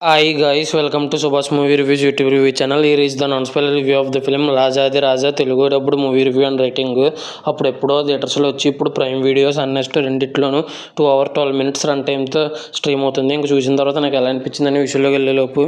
Hi guys, welcome to Subhash Movie Reviews YouTube review channel. Here is the non-spoiler review of the film రాజాది రాజా Telugu డబ్బుడు movie review and rating. అప్పుడు ఎప్పుడో థియేటర్స్లో వచ్చి ఇప్పుడు prime videos అన్నెస్ట్ రెండిట్లోనూ 2 hours 12 minutes run టైంతో stream అవుతుంది. ఇంక చూసిన తర్వాత నాకు ఎలా అనిపించిందని విషయంలోకి వెళ్ళేలోపు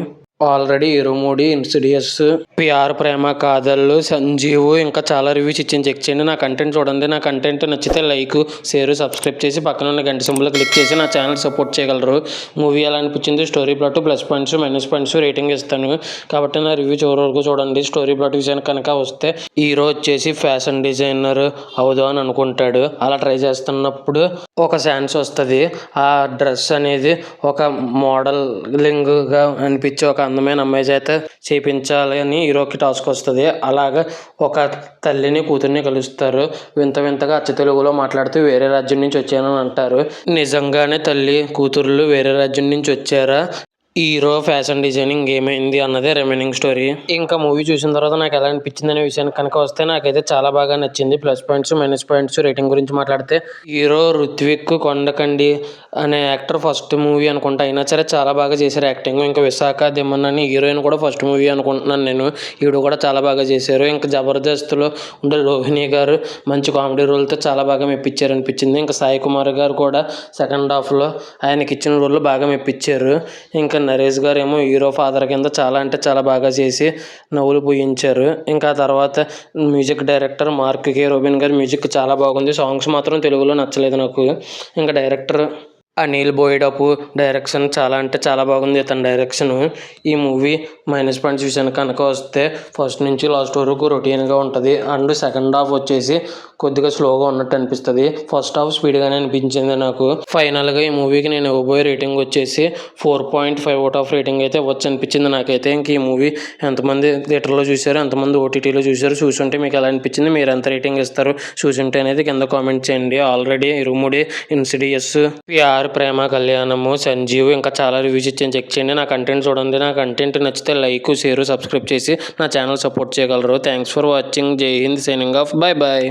ఆల్రెడీ ఇరుమూడి, ఇన్సిడియస్, పిఆర్ ప్రేమ కాదళ్ళు, సంజీవు ఇంకా చాలా రివ్యూస్ ఇచ్చింది. చెక్ చేయండి. నా కంటెంట్ చూడండి. నా కంటెంట్ నచ్చితే లైక్, షేర్, సబ్స్క్రైబ్ చేసి పక్కన ఉన్న గంట సింబల్ క్లిక్ చేసి నా ఛానల్ సపోర్ట్ చేయగలరు. మూవీ ఎలా అనిపించింది, story plot, plus points, minus points rating ఇస్తాను. కాబట్టి నా రివ్యూ చివరి వరకు చూడండి. స్టోరీ ప్లాట్ విషయానికి కనుక వస్తే, హీరో వచ్చేసి ఫ్యాషన్ డిజైనర్ అవుదాం అని అనుకుంటాడు. అలా ట్రై చేస్తున్నప్పుడు ఒక ఛాన్స్ వస్తుంది. ఆ డ్రెస్ అనేది ఒక మోడలింగ్గా అనిపించి ఒక అందమైన అమ్మాయి చేత చేయించాలి అని హీరోకి టాస్క్ వస్తుంది. అలాగా ఒక తల్లిని కూతుర్ని కలుస్తారు. వింత వింతగా అచ్చ తెలుగులో మాట్లాడుతూ వేరే రాజ్యం నుంచి వచ్చానని అంటారు. నిజంగానే తల్లి కూతుర్లు వేరే రాజ్యం నుంచి వచ్చారా, హీరో ఫ్యాషన్ డిజైనింగ్ ఏమైంది అన్నదే రిమైనింగ్ స్టోరీ. ఇంకా మూవీ చూసిన తర్వాత నాకు ఎలా అనిపించింది అనే విషయానికి కనుక వస్తే, నాకైతే చాలా బాగా నచ్చింది. Plus points, minus points rating గురించి మాట్లాడితే, హీరో రుత్విక్ కొండకండి అనే యాక్టర్ ఫస్ట్ మూవీ అనుకుంటా, అయినా సరే చాలా బాగా చేశారు యాక్టింగ్. ఇంకా విశాఖ దిమ్మన్ అని హీరోయిన్ కూడా ఫస్ట్ మూవీ అనుకుంటున్నాను నేను. ఈవిడ కూడా చాలా బాగా చేశారు. ఇంకా జబర్దస్త్లో ఉండే రోహిణి గారు మంచి కామెడీ రోల్తో చాలా బాగా మెప్పించారు అనిపించింది. ఇంకా సాయి కుమార్ గారు కూడా సెకండ్ హాఫ్లో ఆయనకి ఇచ్చిన రోల్ బాగా మెప్పించారు. ఇంకా నరేష్ గారు ఏమో హీరో ఫాదర్ కింద చాలా అంటే చాలా బాగా చేసి నవ్వులు పూయించారు. ఇంకా తర్వాత మ్యూజిక్ డైరెక్టర్ మార్క్ కే రోబిన్ గారి మ్యూజిక్ చాలా బాగుంది. సాంగ్స్ మాత్రం తెలుగులో నచ్చలేదు నాకు. ఇంకా డైరెక్టర్ అనిల్ బోయిడపు డైరెక్షన్ చాలా అంటే చాలా బాగుంది. ఇతని డైరెక్షన్. ఈ మూవీ మైనస్ పాయింట్స్ విషయానికి కనుక వస్తే, ఫస్ట్ నుంచి లాస్ట్ వరకు రొటీన్గా ఉంటుంది. అండ్ సెకండ్ హాఫ్ వచ్చేసి కొద్దిగా స్లోగా ఉన్నట్టు అనిపిస్తుంది. ఫస్ట్ హాఫ్ స్పీడ్గానే అనిపించింది నాకు. ఫైనల్గా ఈ మూవీకి నేను ఇవ్వబోయే రేటింగ్ వచ్చేసి 4.5 రేటింగ్ అయితే ఇవ్వచ్చు అనిపించింది నాకైతే. ఇంక ఈ మూవీ ఎంతమంది థియేటర్లో చూశారు, ఎంతమంది ఓటీటీలో చూశారు, చూసుంటే మీకు ఎలా అనిపించింది, మీరు ఎంత రేటింగ్ ఇస్తారు చూసుంటే అనేది కింద కామెంట్ చేయండి. ఆల్రెడీ ఇరుముడి, ఇన్సిడియస్, పిఆర్ ప్రేమ కళ్యాణము, సంజీవ్ ఇంకా చాలా రివ్యూస్ ఇచ్చాను. చెక్ చేయండి. నా కంటెంట్ చూడండి. నా కంటెంట్ నచ్చితే లైక్, షేర్, సబ్స్క్రైబ్ చేసి నా ఛానల్ సపోర్ట్ చేయగలరు. Thanks for watching. Jai Hind. Signing off. Bye bye.